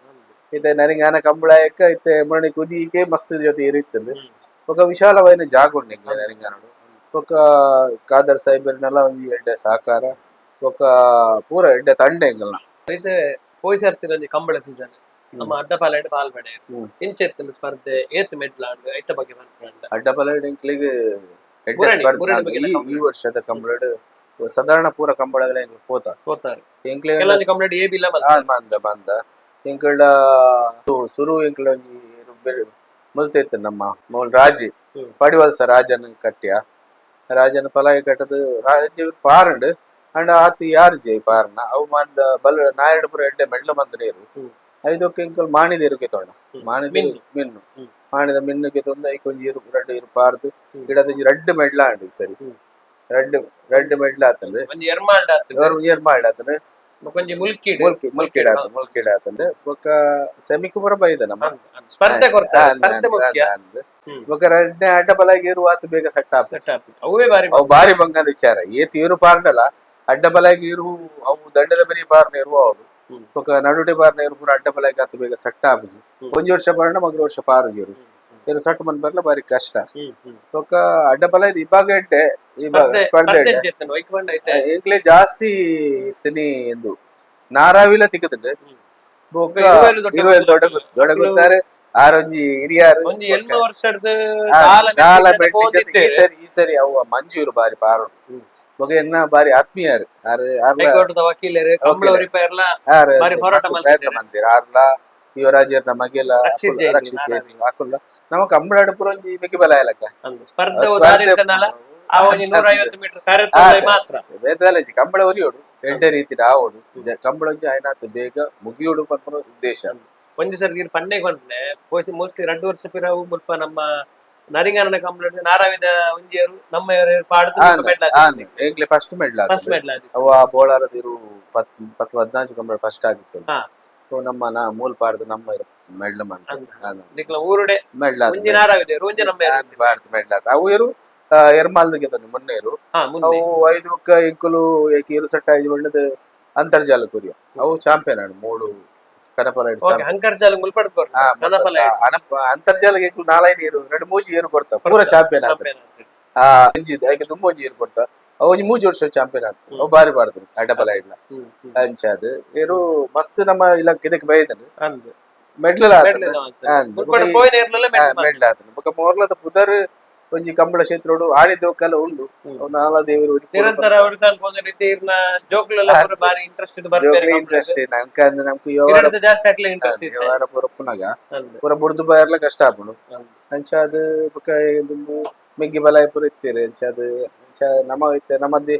ಇತ್ತೆ ನರಿಂಗಾನ ಕಂಬಳ ಎಕ್ಕ ಇತ್ತೆ ಮಣಿ ಕುದಿಕೆ ಮಸ್ತ್ ಜೊತೆ ಇರಿತ್ತಂದು ఒక ವಿಶಾಲವಾದ ಜಾಗ ಉಂಡು ನರಿಂಗಾನಡು ఒక ಖಾದರ್ ಸಾಹೇಬರ್ನೆಲ್ಲ ಒಂದು ಎಡ್ಡೆ ಸಹಕಾರ ఒక ಪೂರ ಎಡ್ಡೆ ತಂಡೆ ಎಂಗಲ್ನ ಇದು ಪೋಯಿಸರ್ತಿನ ಕಂಬಳ ಸೀಸನ್ ನಮ್ಮ ಅಡ್ಡಪಾಲಾಡ್ ಪಾಲ್ಪಡೆ ಇಂಚೆತ್ತಿನ ಸ್ಪರ್ಧೆ ಏತ್ ಮೆಡ್ಲಾಂಡ್ ಐತ ಬಗ್ಗೆ ಮಾತಾಡ ಅಡ್ಡಪಾಲಾಡ್ ಎಂಕ್ಲಿಗೆ ಎಡ್ಡೆ ಸ್ಪರ್ಧೆ ಈ ವರ್ಷದ ಕಂಬಳಡ್ ಸಾಧಾರಣ ಪೂರ ಕಂಬಳಗಳ ಪೋತಾರೆ ಎಂಕ್ಲೆ ಕೆಲವೊಂದು ಕಂಬಳಡ್ ಏ ಬಿಲ್ಲ ಬಂದ ಎಂಕಳ ಸುರು ಎಂಕ್ಲ ಒಂಜಿ ಮುಲ್ತೈತೆ ನಮ್ಮ ಮೂಲ್ ರಾಜಿ ಪಡಿವಲ್ಸ ರಾಜನ ಕಟ್ಟ್ಯ ರಾಜನ ಪಲಾಯಿ ಕಟ್ಟದು ರಾಜ ಪಾರಂಡ್ ಅಂಡ್ ಆತ ಯಾರು ಜೈ ಪಾರನ ಅವು ಮಂಡ ಬಲ್ ನಾಯಡ್ ಪುರ ಎಡ್ಡೆ ಮೆಡ್ಲ ಮಂದ ನೀರು ಐದಕ್ಕೆ ಎಂಕಲ್ ಮಾಣಿದೇರುಗೆ ತೊಂಡ ಮಾಣಿದೇರು ಮಿನ್ನು ಮಾಣಿದ ಮಿನ್ನುಗೆ ತೊಂದ ಐಕೊಂಜಿ ಇರು ರಡ್ಡು ಇರು ಪಾರ್ದು ಗಿಡದ ರಡ್ಡು ಮೆಡ್ಲ ಅಂಡಿ ಸರಿ ರಡ್ಡು ಮೆಡ್ಲ ಆತಂದ್ರೆ ಎರ್ಮಾಲ್ಡ್ ಆತಂದ್ರೆ ಮುಲ್ಕಿಡ ಆತಂದ್ರೆ ಬೊಕ ಸೆಮಿಕ್ ಪುರ ಬೈದ ನಮ್ಮ ಸ್ಪರ್ಧೆ ಬೊಕ ರಡ್ಡೆ ಅಡ್ಡಬಲಾಗಿ ಇರು ಆತ ಬೇಗ ಸೆಟ್ ಅವು ಬಾರಿ ಬಂಗದ ವಿಚಾರ ಏತ್ ಇರು ಪಾರ್ನಲ್ಲ ಅಡ್ಡಬಲಾಗಿ ಇರು ಅವು ದಂಡದ ಬರಿ ಬಾರ್ನ ಇರುವ ಅವು ఒక నడుడి బార్ నేరు పూర అడ్డపలై గత ಬೇಗ ಸೆಟ್ ಆಪುಜಿ ಒಂಜಿ ವರ್ಷ ಬಾರಣ ಮಗ್ರ ವರ್ಷ ಪಾರುಜಿರು ಏನು ಸಟ್ ಮನ್ ಬರ್ಲ ಬಾರಿ ಕಷ್ಟ ఒక ಅಡ್ಡಪಲೈ ಇಬ್ಬಾಗ ಎಡ್ಡೆ ಇಬ್ಬಾಗ ಸ್ಪರ್ಧೆ ಎಂಕ್ಲೆ ಜಾಸ್ತಿ ತಿನಿ ಎಂದು ನಾರಾವಿಲ ತಿಕ್ಕುತ್ತದೆ ಬೊಕ್ಕ 20 ದೊಡ್ಡ ಗೊತ್ತಾರೆ ಆರೊಂಜಿ ಹಿರಿಯಾರು ಈ ಸರಿ ಅವ ಮಂಜೂರು ಬಾರಿ ಪಾರು ಬೊಕ ಎನ್ನ ಬಾರಿ ಆತ್ಮೀಯರು ಪ್ರಯತ್ನ ಮಂದಿರ ಆರ್ಲ ಯುವರಾಜರ್ನ ಮಗೆಲ ರಕ್ಷಿಸಿ ಹಾಕುಲ್ಲ ನಮ್ಮ ಕಂಬಳಾಡು ಪುರ ಒಂಜಿ ಮಿಕ್ಕಿ ಬಲ ಇಲಕ ಕಂಬಳ ಒರಿಯೋಡು ಎಡ್ಡೆ ರೀತಿ ಆವೋಡು ಕಂಬಳ ಆಯ್ನಾತ ಬೇಗ ಮುಗಿಯೋಡು ಪನ್ಪನ ಉದ್ದೇಶ ಒಂಜಿ ಸರಿ ಪಂಡೆ ಕೊಂಡ್ರೆ ಮೋಸ್ಟ್ಲಿ 2 ವರ್ಷ ಪಿರಾವು ಮುಲ್ಪ ನಮ್ಮ ನರಿಂಗಾನ ಕಂಬಳ ನಾರಾವಿದ ಒಂಜಿಯರು ನಮ್ಮ ಎಂಕ್ಲೆ ಫಸ್ಟ್ ಮೆಡ್ಲ ಅವ ಬೋಳಾರದಿರು 10-14 ಕಂಬಳ ಫಸ್ಟ್ ಆಗಿತ್ತು ನಮ್ಮ ಮೂಲ್ ಪಾಡ್ದು ನಮ್ಮ ಮೆಡ್ಲ ಅವು ಇರು ಎರ್ಮಾಲ್ಗೆ ಮೊನ್ನೆರು ಅವು 5 ಬೊಕ್ಕ ಎಂಕುಲು ಏರು ಸೆಟ್ ಆಯ್ತು ಒಳ್ಳೇದು ಅಂತರ್ಜಾಲ ಕೊರಿಯ ಅವು ಚಾಂಪಿಯನ್ ಆಡು 3 ಕನಪಲ ಅಂತರ್ಜಾಲ ನಾಲ್ಕು ನೀರು 2-3 ಏರು ಕೊಡ್ತಾವ ಪೂರ ಚಾಂಪಿಯನ್ ಆಯ್ತು ತುಂಬ ಒಂಜಿ ಏರು ಕೊಡ್ತಾವ ಅವು 3 ವರ್ಷ ಚಾಂಪಿಯನ್ ಆಯ್ತು ಅವು ಬಾರಿ ಬಾರ್ದ್ರು ಅಡ್ಡಪಲ ಇಡ್ಲ ಅಂಚಾದ್ ಏರು ಮಸ್ತ್ ನಮ್ಮ ಇಲಾಖೆ ಇದಕ್ಕೆ ಬೈದನು ಮೆಡ್ಲ ಬೊಕ ಮೋರ್ಲದ ಪುದರ್ ಒಂಜಿ ಕಂಬಳ ಕ್ಷೇತ್ರೋಡು ಆಡಿದೋಕಲ್ಲ ಉಂಡು ನಾಲ ದೇವರು ಇಂಟ್ರೆಸ್ಟ್ ನಮ್ಗೆ ವ್ಯವಹಾರ ಪೂರ ಪುನಗ ಪೂರ ಬುಡ್ದು ಬಾಯರ್ಲ ಕಷ್ಟ ಆಪುಂಡು ಅಂಚಾದ್ ಬೊಕ ಮೆಗ್ಗಿ ಬಲಾಯ ಪೂರ ಇತ್ತೀರಿ ಅಂಚಾದ್ ನಮ ಇತ್ತೆ ನಮ್ಮದಿ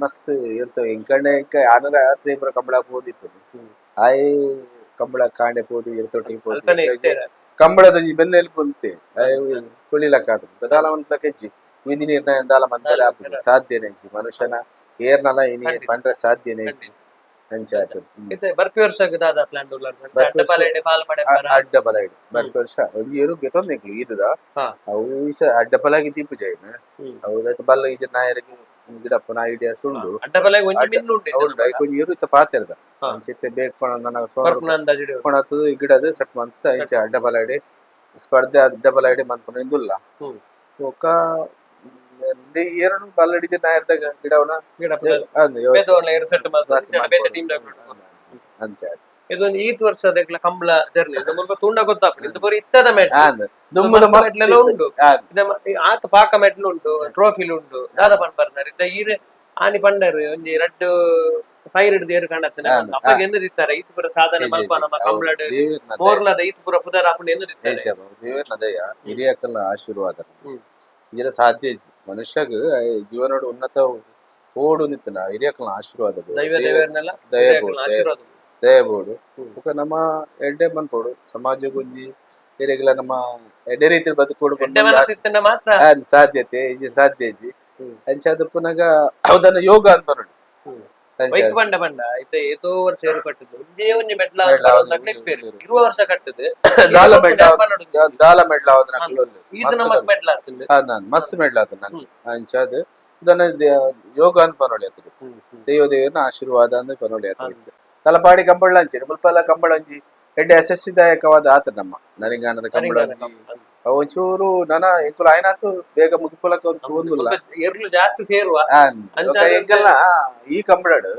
ಮಸ್ತ್ ಇರ್ತವೆ ಇಂಕಂಡೆ ಆನರ ರಾತ್ರಿ ಪೂರ ಕಂಬಳ ಪೋದಿತ್ತು ಆಯ್ ಕಂಬಳ ಕಾಂಡೆ ಪೋದು ಇರ್ತೊಟ್ಟಿಗೆ ಪೋದು ಕಂಬಳದ ಬೆನ್ನೆಲ್ಲಿ ಪೊಂತೆ ತುಳಿಲಕ್ಕಾದ ದಾಲ ಕೆಜ್ಜಿ ವಿಧಿ ನಿರ್ಣಯ ದಾಲ ಮಂತಲೆ ಆಪುದು ಸಾಧ್ಯನೇ ಇಜ್ಜಿ ಮನುಷ್ಯನ ಏರ್ನಲ ಇನಿ ಪಂಡ್ರೆ ಸಾಧ್ಯನೇ ಇಜ್ಜಿ ಅಂಚಾಯ್ತು ಬರ್ಪಿ ವರ್ಷ ಅಡ್ಡಪಲೈಡ್ ಬರ್ಪಿ ವರ್ಷ ಒಂಜಿ ಏರು ಗೆತೊಂದು ಈದದ ಅವು ಈಸ ಅಡ್ಡಪಲಾಗಿ ದೀಪು ಜೈನ ಹೌದಾಯ್ತು ಬಲ್ಲ ಈಜ ನಾಯರಿಗೆ ಗಿಡಪ್ಪನ ಐಡಿಯಾಸ್ ಉಂಡು ಕೊಂಚ ಏರು ಇತ್ತ ಪಾತಿರ್ದ ಅಂಚಿತ್ತೆ ಬೇಕು ನನಗೆ ಗಿಡದ ಸಟ್ ಮಂತ ಇಂಚ ಅಡ್ಡಪಲಾಡಿ ಸ್ಪರ್ಧೆ ಡಬಲ್ ಐಡಿ ಮನ್ಪುನ ಇಂದುಲ್ಲ ಬೊಕ್ಕ ಏರನು ಬಲ್ಲಡಿ ಜನ ಆಯ್ರದಾಗ ಗಿಡವನ ಅಂಚೆ ಇದೊಂದು ಈತ್ ವರ್ಷದ ಕಂಬಳ ಜರ್ನಿ ಮುಲ್ಪ ತುಂಡ ಗೊತ್ತಾಗ್ತದೆ ಇದು ಬರೀ ಇತ್ತದ ಮೆಟ್ ಮೆಟ್ಲೆಲ್ಲ ಉಂಟು ಆತ ಪಾಕ ಮೆಟ್ಲು ಉಂಟು ಟ್ರೋಫಿಲ್ ಉಂಟು ದಾದ ಪನ್ಪರ್ ಸರ್ ಇದ್ದ ಈರೆ ಆನಿ ಪಂಡರು ಒಂಜಿ ರಡ್ಡು ಫೈರ್ ಹಿಡಿದು ಏರು ಕಂಡತ್ತನೆ ಅಪ್ಪಗೆ ಎಂದು ದಿತ್ತಾರೆ ಈತ್ ಪುರ ಸಾಧನೆ ಮಲ್ಪ ನಮ್ಮ ಕಂಬಳಡ್ ಮೋರ್ಲದ ಈತ್ ಪುರ ಪುದರ ಅಪ್ಪನ ಎಂದು ದಿತ್ತಾರೆ ದೇವರ್ನದಯ ಹಿರಿಯಕ್ಕನ ಆಶೀರ್ವಾದ ಇದರ ಸಾಧ್ಯ ಮನುಷ್ಯಗ ಜೀವನೋಡು ಉನ್ನತ ಓಡು ನಿತ್ತನ ಹಿರಿಯಕ್ಕನ ಆಶೀರ್ವಾದ ದಯಬೋಡು ಬೊಕ ನಮ್ಮ ಎಡ್ಡೆ ಮನ್ಪೋಡು ಸಮಾಜ ಗುಂಜಿ ಹಿರಿಯಗಳ ನಮ್ಮ ಎಡ್ಡೆ ರೀತಿ ಬದುಕೋಡು ಸಾಧ್ಯತೆ ಇಜಿ ಸಾಧ್ಯ ಇಜಿ ಅಂಚಾದ ಪುನಗ ಅವದನ್ನ ಯೋಗ ಅಂತ ನೋಡಿ ಬೈಕ್ ಬಂಡ ಬಂಡ ಐತೆ ಏತೋ ವರ್ಷ ಏರು ಕಟ್ಟುದು ಒಂದೇ ಒಂಜಿ ಮೆಟ್ಲ ಇರುವ ವರ್ಷ ಕಟ್ಟುದು ದಾಲ ಮೆಡ್ಲ ಇದು ನಮಕ್ ಮೆಟ್ಲ ಆಗ್ತದೆ ಮಸ್ತ್ ಮೆಡ್ಲ ಆತ ನಂಗೆ ಅಂಚಾದ ಇದನ್ನ ಯೋಗ ಅಂತ ಪನೋಳಿ ಆತರು ದೇವನ ಆಶೀರ್ವಾದ ಅಂತ ಪನೋಳಿ ಆತ ತಲಪಾಡಿ ಕಂಬಳ ಹಂಚಿ ಮುಲ್ಪಲ್ಲ ಕಂಬಳ ಹಂಚಿ ಎಡ್ಡೆ ಯಶಸ್ವಿದಾಯಕವಾದ ಆತ ನಮ್ಮ ನರಿಂಗಾನದ ಕಂಬಳ ಹಂಚಿ ಒಂಚೂರು ನನ ಎಂಕುಲು ಆಯ್ನಾತು ಬೇಗ ಮುಗಿಪುಲಕ ಒಂದುಲ್ಲ ಜಾಸ್ತಿ ಸೇರುವ ಎಂಕಲ್ನ ಈ ಕಂಬಳಡ್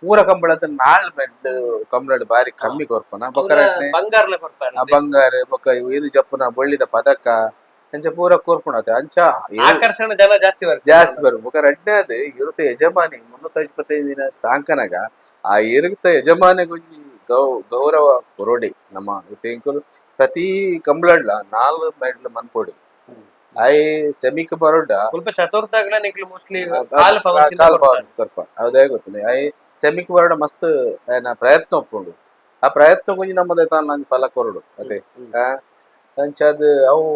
ಪೂರ ಕಂಬಳದ ನಾಲ್ ಮೆಡ್ ಕಂಬಳಡ್ ಬಾರಿ ಕಮ್ಮಿ ಕೊರ್ಪನ ಬಂಗಾರ ಬೊಕ್ಕ ಇದು ಜಪ್ಪುನ ಬೊಳ್ಳಿದ ಪದಕ ಅಂಚ ಪೂರ ಕೋರ್ಪುಣತೆ ಅಂಚ ಆಕರ್ಷಣೆ ಜನ ಜಾಸ್ತಿ ಬರು ಬೊಕ ರಡ್ಡೇದು ಇರುತ್ತ ಯಜಮಾನಿ 355 ದಿನ ಸಾಂಕನಗ ಆ ಇರುತ್ತ ಯಜಮಾನಿ ಗುಂಜಿ ಗೌರವ ಕೊರೋಡಿ ನಮ್ಮ ಎಂಕುಲು ಪ್ರತಿ ಕಂಬಳಡ್ಲ 4 ಮೆಡ್ಲ್ ಮನ್ಪೊಡಿ ಐ ಸೆಮಿಕ್ ಬರೋಡ ಸ್ವಲ್ಪ ಚತುರ್ಥಾಗ್ಲ ನಿಕ್ಲು ಮೋಸ್ಟ್ಲಿ ಕಾಲ್ ಕೊರ್ಪ ಅದೇ ಗೊತ್ತಿಲ್ಲ ಐ ಸೆಮಿಕ್ ಬರೋಡ ಮಸ್ತ್ ಏನ ಪ್ರಯತ್ನ ಒಪ್ಪುಂಡು ಆ ಪ್ರಯತ್ನ ಗುಂಜಿ ನಮ್ಮದೇ ತಾನು ಫಲ ಕೊರಡು ಅದೇ ಅಂಚದ್ ಅವು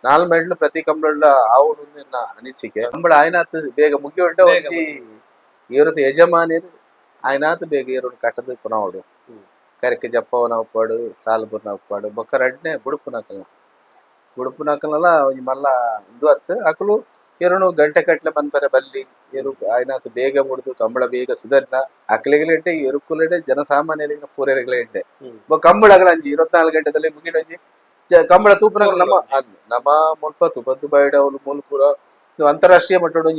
4 ಮೆಡ್ಲು ಪ್ರತಿ ಕಂಬಳ ಆವುಡು ಅನಿಸಿಕೆ ಕಂಬಳ ಆಯ್ನಾತ್ ಬೇಗ ಮುಗಿ ಉಂಟ ಒಂಜಿ ಇರುತ್ತ ಯಜಮಾನಿರು ಆಯ್ನಾತ್ ಬೇಗ ಇರೋಡು ಕಟ್ಟದ ಪುನವಡು ಕರೆಕೆ ಜಪ್ಪವನ ಉಪ್ಪಾಡು ಸಾಲ್ಪುರ್ನ ಉಪ್ಪಾಡು ಬೊಕ್ಕ ರಡ್ನೆ ಬುಡುಪು ನಕಲಲ್ಲ ಒಂಜಿ ಮಲ್ಲ ಇದು ಅತ್ ಅಕುಲು ಎರಡು ಗಂಟೆ ಕಟ್ಲೆ ಬಂತಾರೆ ಬಲ್ಲಿ ಇರು ಆಯ್ನಾತ್ ಬೇಗ ಮುಡ್ದು ಕಂಬಳ ಬೇಗ ಸುಧರ್ನ ಅಕ್ಲೆಗಲೆಡ್ಡೆ ಎರುಕುಲೆಡೆ ಜನಸಾಮಾನ್ಯರಿಗೆ ಪೂರೈರೆಗಲೆಡ್ಡೆ ಕಂಬಳಗಳ ಅಂಜಿ 24 ಗಂಟೆದಲ್ಲಿ ಮುಗಿಡಂಜಿ ಕಂಬಳ ತೂಪನ ನಮ್ಮ ಮುಲ್ಪ ತುಪತ್ತು ಬೈಡ ಮೂಲಪುರ ಅಂತಾರಾಷ್ಟ್ರೀಯ ಮಟ್ಟದ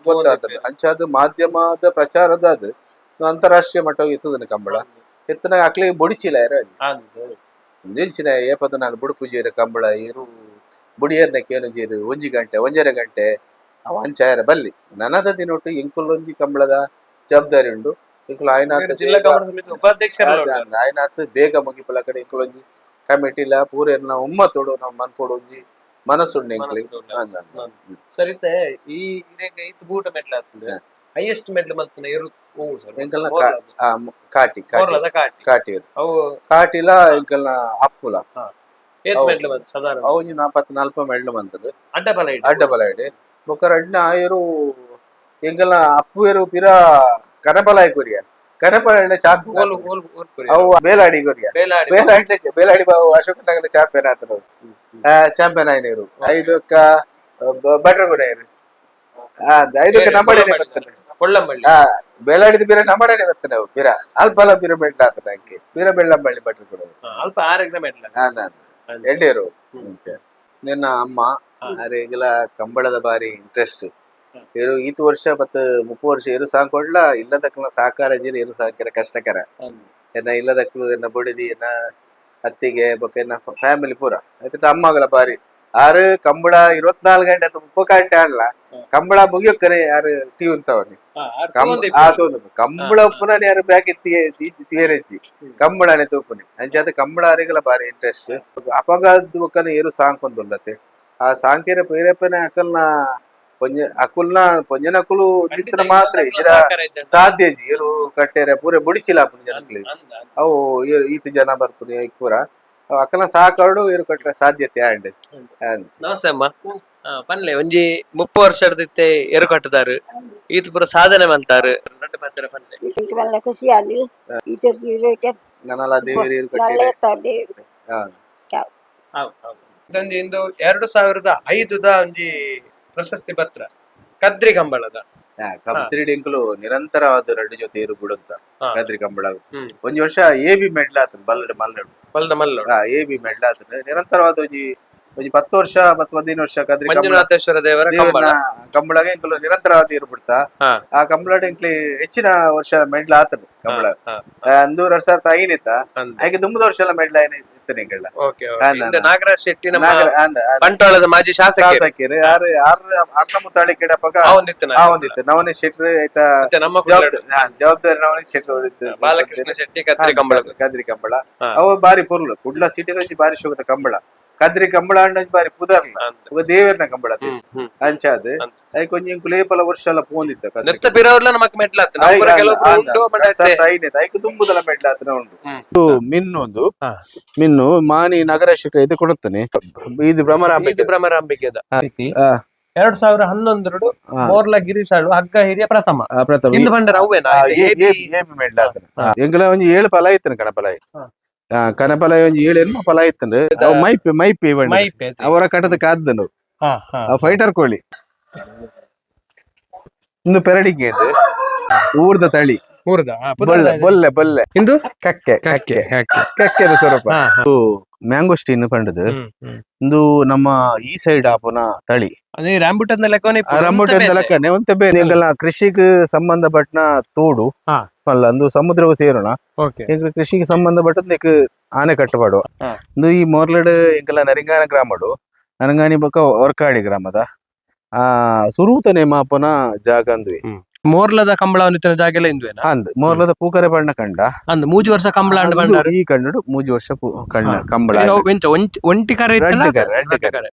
ಗೊತ್ತಾಗ್ತದೆ ಅಂಚಾದ ಮಾಧ್ಯಮದ ಪ್ರಚಾರದ ಅದು ಅಂತಾರಾಷ್ಟ್ರೀಯ ಮಟ್ಟ ಇರ್ತದ ಕಂಬಳ ಎತ್ತನ ಅಕ್ಲಿಗೆ ಬುಡಿಚಿಲ್ಲ ನಿಂಚಿನ ಏಪದ ನಾನು ಬುಡುಪು ಜೀರ ಕಂಬಳ ಇರು ಬುಡಿಯರ್ನ ಕೇನು ಜೀರು 1 ಗಂಟೆ 1.5 ಗಂಟೆ ಅವ ಅಂಚಾಯರ ಬಲ್ಲಿ ನನದ ದಿನೊಟ್ಟು ಇಂಕುಲ್ ಒಂಜಿ ಕಂಬಳದ ಜವಾಬ್ದಾರಿ ಉಂಡು ಇಂಕುಲ್ ಆಯ್ನಾತ್ ಬೇಗ ಮುಗಿಪಲ ಕಡೆ ಇಂಕುಲ್ ಒಂಜಿ ಕಮಿಟಿಲ ಪೂರೆರ್ನ ಒಮ್ಮತೋಡು ನಾವು ಮನ್ಪೋಡು ಒಂಜಿ ಮನಸ್ಸುಂಡು ಎಂಕ್ಲಿ ಸರಿತೆ ಈ ಇತ್ತು ಬೂಟ ಮೆಟ್ಲ ಆಗ್ತದೆ ಹೈಯೆಸ್ಟ್ ಮೆಟ್ಲು ಮಲ್ತನ ಎಂಕಲ್ನ ಕಾಟಿ ಕಾಟಿಲ ಎಂಕಲ್ನ ಅಪ್ಪುಲ ಅವು 44 ಮೆಡ್ಲು ಮಂತದು ಅಡ್ಡಬಲ ಇಡೆ ಬೊಕ್ಕ ರಡ್ನ ಆಯರು ಎಂಕಲ್ನ ಅಪ್ಪು ಏರು ಪಿರ ಕನಪಲಾಯ ಕೊರಿಯ ಕನಪಲ ಚಾಂಪಿಯನ್ ಅವು ಬೇಲಾಡಿ ಕೊರಿಯ ಬೇಲಾಡಿ ಅಶೋಕ ನಗರ ಚಾಂಪಿಯನ್ ಆತನ ಚಾಂಪಿಯನ್ ಆಯ್ನರು 5ಕ್ಕ ಬಟ್ರಗುಡ ಐದಕ್ಕೆ ನಮ್ಮಡನೆ ಬರ್ತಾನೆ ಬೇಲಾಡಿದ ಪಿರ ನಮ್ಮಡನೆ ಬರ್ತಾನೆ ಅವು ಪಿರ ಅಲ್ಪಲ ಪಿರ ಮೆಡ್ಲ ಆತನ ಅಂಕೆ ಪಿರ ಬೆಳ್ಳಂಬಳ್ಳಿ ಬಟ್ರು ಕೂಡ ಅಲ್ಪ 6 ಮೆಡ್ಲ ಎಡ್ಡೇರು ನಿನ್ನ ಅಮ್ಮ ಅರೆಗೆಲ್ಲ ಕಂಬಳದ ಬಾರಿ ಇಂಟ್ರೆಸ್ಟ್ ಏರು ಈತು ವರ್ಷ ಮತ್ತೆ 30 ವರ್ಷ ಏರು ಸಾಕೊಂಡ್ಲ ಇಲ್ಲದಕ್ಕನ ಸಾಕಾರ ಜೀರಿ ಏರು ಸಾಕಿರ ಕಷ್ಟಕರ ಎನ್ನ ಇಲ್ಲದಕ್ಕಲು ಎನ್ನ ಬೊಡಿದಿ ಎನ್ನ ಅತ್ತಿಗೆ ಬೊಕ್ಕ ಎನ್ನ ಫ್ಯಾಮಿಲಿ ಪೂರ ಆಯ್ತು ಅಮ್ಮಗಳ ಬಾರಿ ಆರು ಕಂಬಳ 24 ಗಂಟೆ ಅಥವಾ 30 ಗಂಟೆ ಆಡ್ಲ ಕಂಬಳ ಮುಗಿಯೋಕ್ಕನೆ ಯಾರು ಟೀ ಉಂತವನಿ ಕಂಬಳ ಉಪ್ಪುನ ಯಾರು ಬ್ಯಾಗ್ ತೀರೆಚ್ಚಿ ಕಂಬಳನೆ ತೂಪುನಿ ಅಂಚಾದ ಕಂಬಳ ಅರಿಗಳ ಬಾರಿ ಇಂಟ್ರೆಸ್ಟ್ ಅಪಘಾತ ಒಕ್ಕನ ಏರು ಸಾಂಕೊಂದುಲ್ಲತೆ ಆ ಸಾಂಕೇರ ಪ್ರೇರೇಪಣೆ ಅಕಲ್ನ ಅಕುಲ್ನ ಪೊಂಜನಕುಲು ನಿಂತನ ಮಾತ್ರ ಇಜರ ಸಾಧ್ಯ ಜಿ ಏರು ಕಟ್ಟೆರೆ ಪೂರೆ ಬುಡಿಚಿಲ್ಲ ಜನಕ್ಲಿ ಅವು ಈತ ಜನ ಬರ್ಪುನಿ ಪೂರ ಅಕಲ್ನ ಸಾಕಾಡು ಏರು ಕಟ್ಟರೆ ಸಾಧ್ಯತೆ ಆಂಡ್ ನಮಸ್ತೆ ಅಮ್ಮ ಪನ್ಲೆ ಒಂಜಿ 30 ವರ್ಷದ ಏರು ಕಟ್ಟದಾರು ಈತ ಪೂರ ಸಾಧನೆ ಮಲ್ತಾರು ಪನ್ಲೆ ಖುಷಿ ಆಗಿ ನನಲ ದೇವರ ಏರು ಕಟ್ಟೆ ಇಂದು 2005 ಒಂಜಿ ಪ್ರಶಸ್ತಿ ಪತ್ರ ಕದ್ರಿ ಕಂಬಳದ ಕಂಪ್ಲೀಟ್ ಎಂಕ್ಲು ನಿರಂತರವಾದ ರಡ್ಡು ಜೊತೆ ಏರು ಬಿಡುತ್ತ ಹಾ. ಕದ್ರಿ ಕಂಬಳ ಹ್ಮ್. ಒಂಜಿ ವರ್ಷ ಎಬಿ ಮೆಡ್ಲ್ ಆತನ ಬಲ್ಲಡ್ ಮಲ್ಲಡು ಬಲ್ದ ಮಲ್ಲ ಎಬಿ ಮೆಡ್ಲ್ ಆತನ ನಿರಂತರವಾದ ಒಂಜಿ 10 ವರ್ಷ 15 ವರ್ಷ ಕದ್ರಿ ಕಂಬಳ ಮಂಜುನಾಥೇಶ್ವರ ದೇವರ ಕಂಬಳ ಕಂಬಳಗ ಎಂಕ್ಲು ನಿರಂತರವಾದ ಏರು ಬಿಡ್ತಾ ಹಾ. ಆ ಕಂಬಳ ಎಂಕ್ಲಿ ಹೆಚ್ಚಿನ ವರ್ಷ ಮೆಡ್ಲ್ ಆತನ ಕಂಬಳ ಹಾ. ಅಂದು 2000 ಐನಿತ್ತ ಅಂದ್. ಆಯ್ಕೆ ತುಂಬ ವರ್ಷ ಎಲ್ಲ ಮೆಡ್ಲ್ ಇತ್ತನೆ ಎಂಕಲ್ಲ ಓಕೆ ಇಂದ ನಾಗರಾಜ್ ಶೆಟ್ಟಿ ನಮ್ಮ ಅಂದ ಬಂಟ್ವಾಳದ ಮಾಜಿ ಶಾಸಕ ಶಾಸಕರು ಆರ್ನ ಮುತ್ತಾಳಿ ಕೆಡಪಗ ಒಂದಿತ್ತು ನವನೀತ್ ಶೆಟ್ರು ಆಯ್ತಾ ನಮ್ಮ ಜವಾಬ್ದಾರಿ ನವನೀತ್ ಶೆಟ್ರು ಬಾಲಕೃಷ್ಣ ಶೆಟ್ಟಿ ಕತ್ರಿ ಕಂಬಳ ಕದ್ರಿ ಕಂಬಳ ಹಾ. ಅವು ಬಾರಿ ಪೊರ್ಲು ಕುಡ್ಲ ಸಿಟಿದ ಬಾರಿ ಶೋಕದ ಕಂಬಳ ಕದ್ರಿ ಕಂಬಳ ಅಂಡ ಬಾರಿ ಪುದರ್ಲ ಅವ ದೇವರನ ಕಂಬಳ ಅಂಚಾದ್ ಅದಕ್ಕೆ ಒಂಜಿ ಕುಲೇಪಲ ವರ್ಷ ಎಲ್ಲ ಪೋಂದಿತ್ತ ನೆತ್ತ ಪಿರವರ್ಲ ನಮಕ್ ಮೆಡ್ಲಾತ್ ನಮ್ಮರ ಕೆಲವೊಬ್ರು ಉಂಡು ಅದಕ್ಕೆ ತುಂಬುದಲ್ಲ ಮೆಡ್ಲಾತನ ಉಂಟು ಮಿನ್ನೊಂದು ಮಿನ್ನು ಮಾನಿ ನಗರ ಶಿಖರ ಇದು ಕೊಡುತ್ತಾನೆ ಇದು ಭ್ರಮರಾಂಬಿಕೆ ಭ್ರಮರಾಂಬಿಕೆದ 2011 ಮೋರ್ಲ ಗಿರೀಶಾಳು ಹಗ್ಗ ಹಿರಿಯ ಪ್ರಥಮ ಇಂದು ಬಂಡರ ಅವೇನಾ ಮೆಡ್ಲಾತನ ಎಂಕಲ ಒಂಜಿ 7 ಫಲ ಇತ್ತನ ಕಣಪಲ ಕನಪಲ ಒಂಜಿ 7 ಫಲ ಇತ್ತಂಡು ಮೈಪಿ ಅವರ ಕಟದ ಕಾದ್ದನು ಫೈಟರ್ ಕೋಳಿ ಇನ್ನು ಪೆರಡಿಗೆ ಊರ್ದ ತಳಿ ಬೊಲ್ಲೆ ಇಂದು ಕಕ್ಕೆದ ಸ್ವರೂಪ ಮ್ಯಾಂಗೋಸ್ಟೀನ್ ಪಂಡದು ಇಂದು ನಮ್ಮ ಈ ಸೈಡ್ ಆಪುನ ತಳಿ ಅದೇ ರಾಂಬುಟನ್ ಲೆಕ್ಕನೆ ಒಂತೆ ಬೇರೆ ಈಗೆಲ್ಲ ಕೃಷಿಗೆ ಸಂಬಂಧಪಟ್ಟ ತೋಡು ಅಲ್ಲ ಅಂದು ಸಮುದ್ರವು ಸೇರೋಣ ಈಗ ಕೃಷಿಗೆ ಸಂಬಂಧಪಟ್ಟದ್ ನೀಕ್ ಆನೆ ಕಟ್ಟುಪಾಡು ಇಂದು ಈ ಮೋರ್ಲಡ್ ಇಂಕಲ್ಲ ನರಿಂಗಾನ ಗ್ರಾಮಡು ನರಂಗಾನಿ ಬೊಕ್ಕ ಒರ್ಕಾಡಿ ಗ್ರಾಮದ ಸುರೂತನೆ ಮಾಪನ ಜಾಗ ಅಂದ್ವಿ ಮೋರ್ಲದ ಕಂಬಳ ಜಾಗೆಲ್ಲ ಇಂದುವೇನಾ ಅಂದ್ ಮೋರ್ಲದ ಪೂಕರೆ ಬಣ್ಣ ಕಂಡ ಅಂದ್ ಮೂಜಿ ವರ್ಷ ಕಂಬಳ ಅಂಡ್ ಬಂಡಾರು ಈ ಕಂಡು ಮೂಜಿ ವರ್ಷ ಕಂಡ ಕಂಬಳ ಒಂಟಿ ಕರೆ ರೆಡ್ ಕರೆ